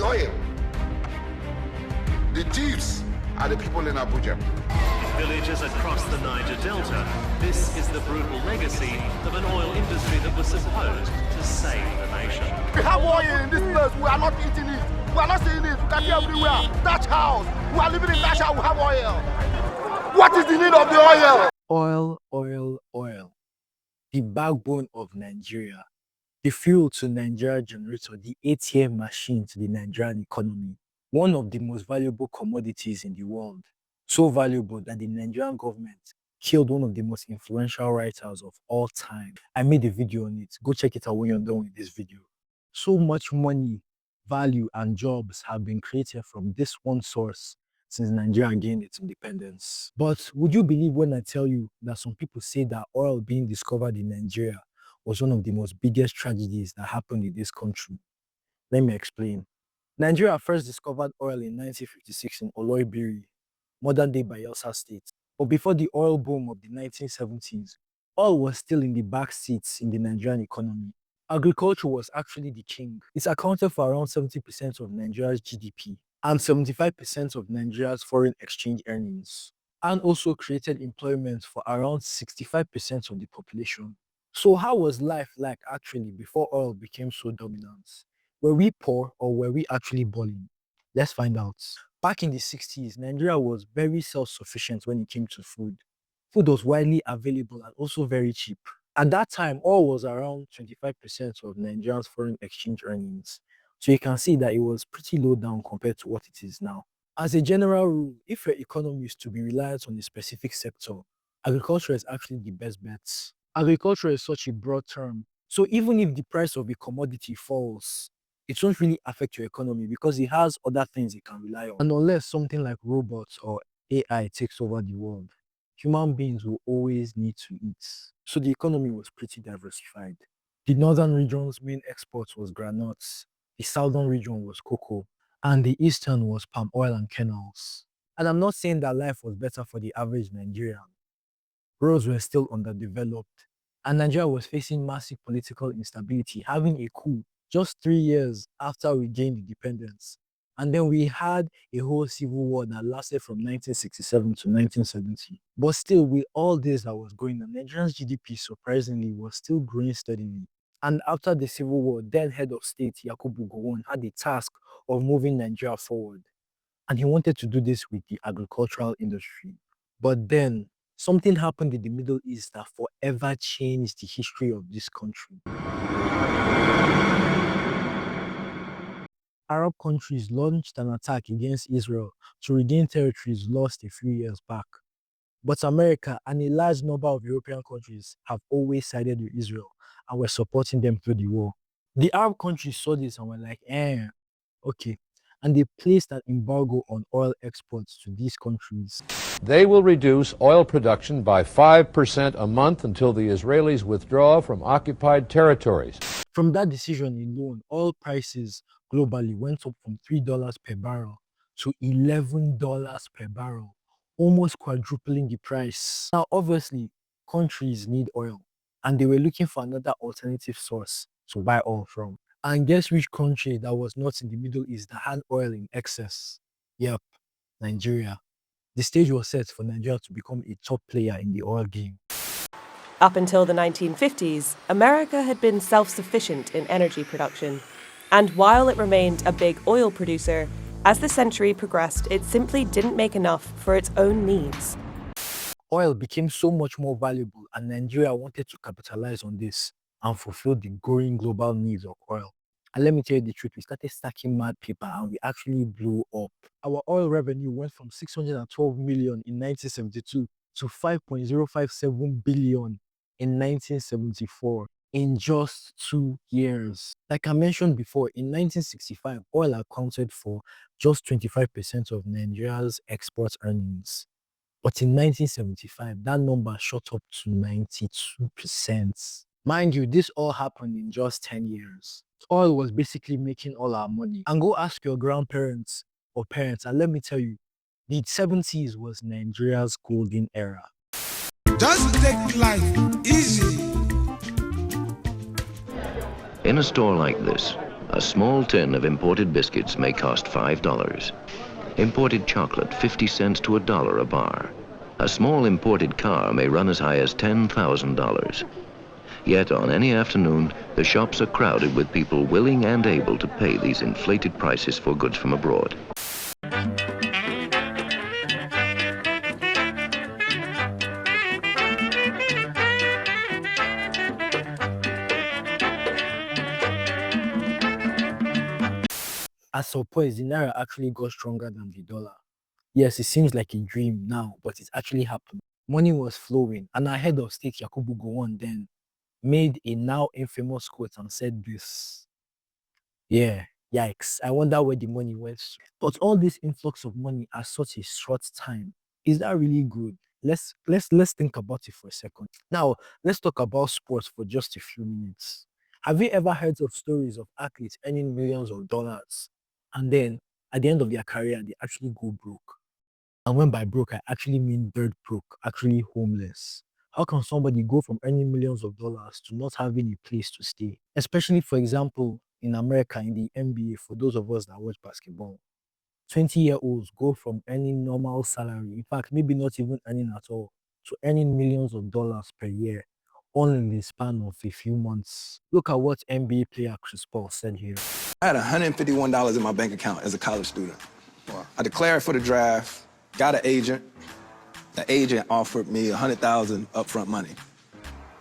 oil. The thieves are the people in Abuja. Villages across the Niger Delta, this is the brutal legacy of an oil industry that was supposed to save the nation. We have oil in this place, we are not eating it. We are not seeing it, we can see everywhere. Thatch house, we are living in Thatch house, we have oil. What is the need of the oil? Oil, oil, oil. The backbone of Nigeria. The fuel to Nigeria generator, the ATM machine to the Nigerian economy. One of the most valuable commodities in the world. So valuable that the Nigerian government killed one of the most influential writers of all time. I made a video on it. Go check it out when you're done with this video. So much money, value, and jobs have been created from this one source since Nigeria gained its independence. But would you believe when I tell you that some people say that oil being discovered in Nigeria was one of the most biggest tragedies that happened in this country? Let me explain. Nigeria first discovered oil in 1956 in Oloibiri, modern-day Bayelsa State. But before the oil boom of the 1970s, oil was still in the back seats in the Nigerian economy. Agriculture was actually the king. It accounted for around 70% of Nigeria's GDP and 75% of Nigeria's foreign exchange earnings, and also created employment for around 65% of the population. So how was life like actually before oil became so dominant? Were we poor or were we actually balling? Let's find out. Back in the 60s, Nigeria was very self-sufficient when it came to food. Food was widely available and also very cheap. At that time, oil was around 25% of Nigeria's foreign exchange earnings. So you can see that it was pretty low down compared to what it is now. As a general rule, if your economy is to be reliant on a specific sector, agriculture is actually the best bet. Agriculture is such a broad term. So even if the price of a commodity falls, it won't really affect your economy because it has other things it can rely on. And unless something like robots or AI takes over the world, human beings will always need to eat. So the economy was pretty diversified. The northern region's main exports was granules, the southern region was cocoa, and the eastern was palm oil and kernels. And I'm not saying that life was better for the average Nigerian. Roads were still underdeveloped, and Nigeria was facing massive political instability, having a coup just 3 years after we gained independence. And then we had a whole civil war that lasted from 1967 to 1970. But still, with all this that was going on, Nigeria's GDP surprisingly was still growing steadily. And after the civil war, then head of state Yakubu Gowon had the task of moving Nigeria forward. And he wanted to do this with the agricultural industry. But then something happened in the Middle East that forever changed the history of this country. Arab countries launched an attack against Israel to regain territories lost a few years back. But America and a large number of European countries have always sided with Israel and were supporting them through the war. The Arab countries saw this and were like, okay. And they placed an embargo on oil exports to these countries. They will reduce oil production by 5% a month until the Israelis withdraw from occupied territories. From that decision alone, oil prices globally went up from $3 per barrel to $11 per barrel, almost quadrupling the price. Now, obviously, countries need oil, and they were looking for another alternative source to buy oil from. And guess which country that was not in the Middle East that had oil in excess? Yep, Nigeria. The stage was set for Nigeria to become a top player in the oil game. Up until the 1950s, America had been self-sufficient in energy production. And while it remained a big oil producer, as the century progressed, it simply didn't make enough for its own needs. Oil became so much more valuable, and Nigeria wanted to capitalize on this and fulfill the growing global needs of oil. And let me tell you the truth, we started stacking mad paper and we actually blew up. Our oil revenue went from 612 million in 1972 to 5.057 billion in 1974 in just 2 years. Like I mentioned before, in 1965, oil accounted for just 25% of Nigeria's export earnings. But in 1975, that number shot up to 92%. Mind you, this all happened in just 10 years. Oil was basically making all our money. And go ask your grandparents or parents, and let me tell you, the 70s was Nigeria's golden era. Just take life easy. In a store like this, A small tin of imported biscuits may cost $5. Imported chocolate, 50 cents to $1 a bar. A small imported car may run as high as $10,000. Yet on any afternoon, the shops are crowded with people willing and able to pay these inflated prices for goods from abroad. At some point, the naira actually got stronger than the dollar. Yes, it seems like a dream now, but it actually happened. Money was flowing, and our head of state, Yakubu Gowon, then made a now infamous quote and said this. Yeah, yikes. I wonder where the money went to. But all this influx of money at such a short time, is that really good? Let's think about it for a second. Now, let's talk about sports for just a few minutes. Have you ever heard of stories of athletes earning millions of dollars and then at the end of their career they actually go broke? And when by broke, I actually mean dirt broke, actually homeless. How can somebody go from earning millions of dollars to not having a place to stay? Especially, for example, in America, in the NBA, for those of us that watch basketball, 20-year-olds go from earning normal salary, in fact, maybe not even earning at all, to earning millions of dollars per year, all in the span of a few months. Look at what NBA player Chris Paul said here. I had $151 in my bank account as a college student. I declared for the draft, got an agent. The agent offered me $100,000 upfront money.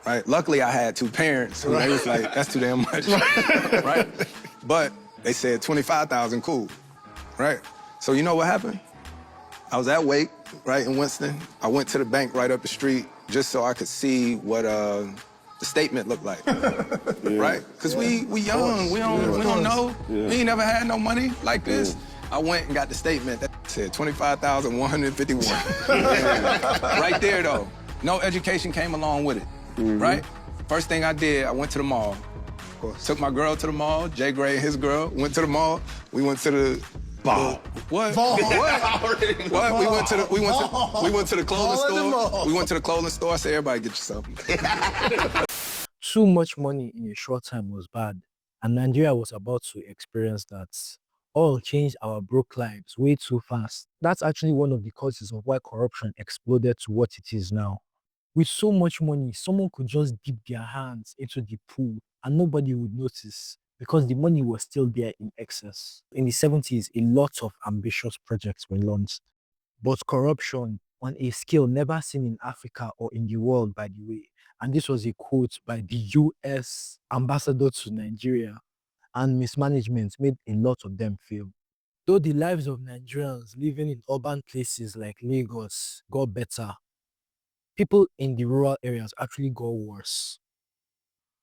Right? Luckily, I had two parents who they was like, that's too damn much. Right? But they said $25,000, cool. Right? So you know what happened? I was at Wake, right, in Winston. I went to the bank right up the street just so I could see what the statement looked like. Right? Because we young, we don't know. We ain't never had no money like this. I went and got the statement that said 25,151. Right there, though. No education came along with it, right? First thing I did, I went to the mall. Took my girl to the mall. Jay Gray and his girl went to the mall. We went to the Ball. What? Ball. What? We went to the clothing store. We went to the clothing store. I said, everybody get you something. Too much money in a short time was bad, and Nigeria was about to experience that. Oil changed our broke lives way too fast. That's actually one of the causes of why corruption exploded to what it is now. With so much money, someone could just dip their hands into the pool and nobody would notice because the money was still there in excess. In the 70s, a lot of ambitious projects were launched. But corruption on a scale never seen in Africa or in the world, by the way. And this was a quote by the US ambassador to Nigeria. And mismanagement made a lot of them fail. Though the lives of Nigerians living in urban places like Lagos got better, people in the rural areas actually got worse.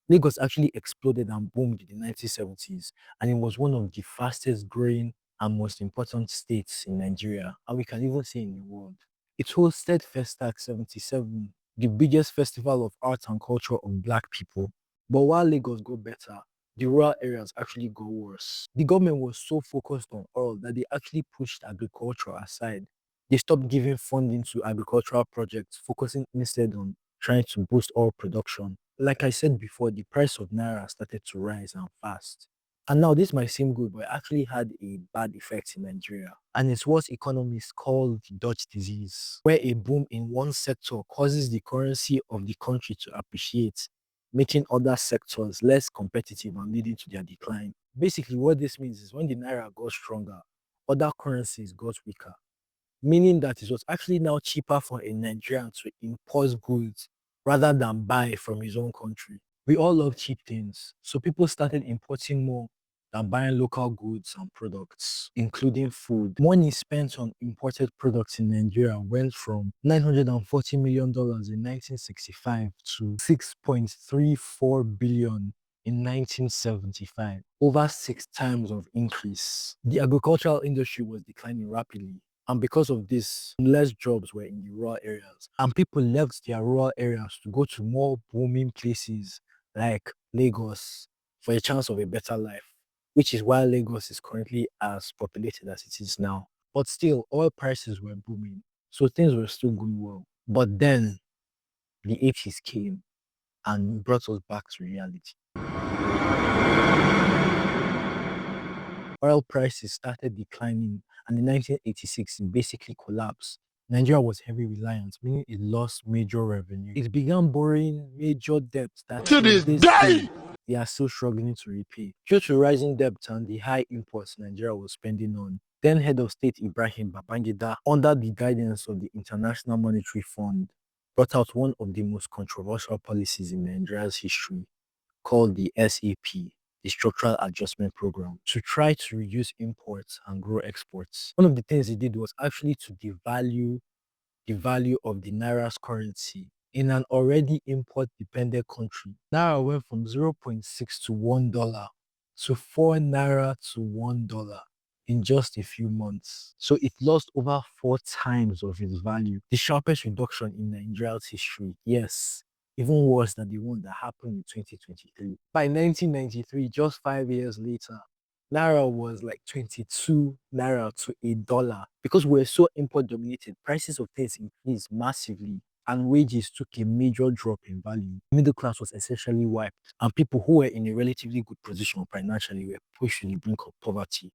Lagos actually exploded and boomed in the 1970s, and it was one of the fastest growing and most important states in Nigeria, and we can even say in the world. It hosted Festac 77, the biggest festival of art and culture of Black people. But while Lagos got better, the rural areas actually got worse. The government was so focused on oil that they actually pushed agriculture aside. They stopped giving funding to agricultural projects, focusing instead on trying to boost oil production. Like I said before, the price of Naira started to rise and fast. And now this might seem good, but it actually had a bad effect in Nigeria. And it's what economists call the Dutch disease, where a boom in one sector causes the currency of the country to appreciate, making other sectors less competitive and leading to their decline. Basically, what this means is when the Naira got stronger, other currencies got weaker, meaning that it was actually now cheaper for a Nigerian to import goods rather than buy from his own country. We all love cheap things, so people started importing more than buying local goods and products, including food. Money spent on imported products in Nigeria went from $940 million in 1965 to $6.34 billion in 1975, over 6 times of increase. The agricultural industry was declining rapidly, and because of this, less jobs were in the rural areas, and people left their rural areas to go to more booming places like Lagos for a chance of a better life, which is why Lagos is currently as populated as it is now. But still, oil prices were booming, so things were still going well. But then, the 80s came and brought us back to reality. oil prices started declining and in 1986 it basically collapsed, Nigeria was heavily reliant, meaning it lost major revenue. It began borrowing major debts that to this day they are still struggling to repay. Due to rising debt and the high imports Nigeria was spending on, then head of state Ibrahim Babangida, under the guidance of the International Monetary Fund, brought out one of the most controversial policies in Nigeria's history, called the SAP, the Structural Adjustment Program, to try to reduce imports and grow exports. One of the things he did was actually to devalue the value of the Naira's currency in an already import-dependent country. Naira went from 0.6 to $1 to 4 Naira to $1 in just a few months. So it lost over 4 times of its value. The sharpest reduction in Nigeria's history. Yes, even worse than the one that happened in 2023. By 1993, just 5 years later, Naira was like 22 Naira to $1. Because we're so import dominated, prices of things increased massively and wages took a major drop in value. The middle class was essentially wiped and people who were in a relatively good position financially were pushed to the brink of poverty.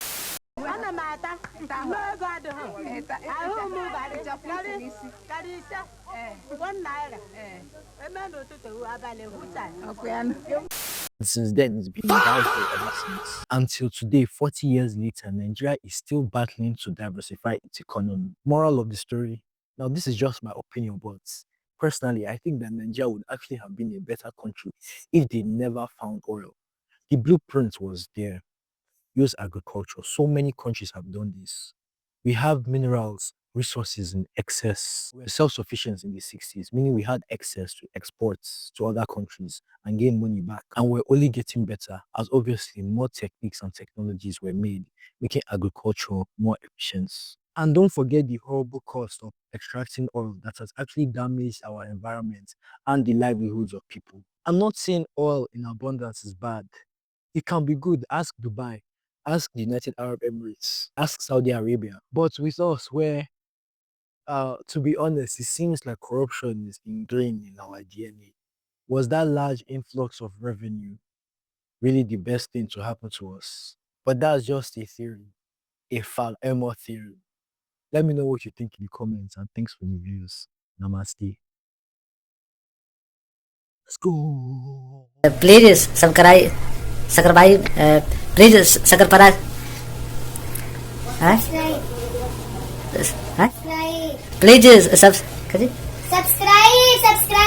Since then, it's been downhill ever since. Until today, 40 years later, Nigeria is still battling to diversify its economy. Moral of the story, now this is just my opinion, but personally, I think that Nigeria would actually have been a better country if they never found oil. The blueprint was there. Use agriculture. So many countries have done this. We have minerals, resources in excess. We were self-sufficient in the 60s, meaning we had access to exports to other countries and gain money back. And we're only getting better as obviously more techniques and technologies were made, making agriculture more efficient. And don't forget the horrible cost of extracting oil that has actually damaged our environment and the livelihoods of people. I'm not saying oil in abundance is bad. It can be good. Ask Dubai. Ask the United Arab Emirates, ask Saudi Arabia. But with us, where, to be honest, it seems like corruption is ingrained in our DNA. Was that large influx of revenue really the best thing to happen to us? But that's just a theory, a Fal Elmore theory. Let me know what you think in the comments, and thanks for the views. Namaste. Let's go. Please subscribe. Please subscribe. Please subscribe.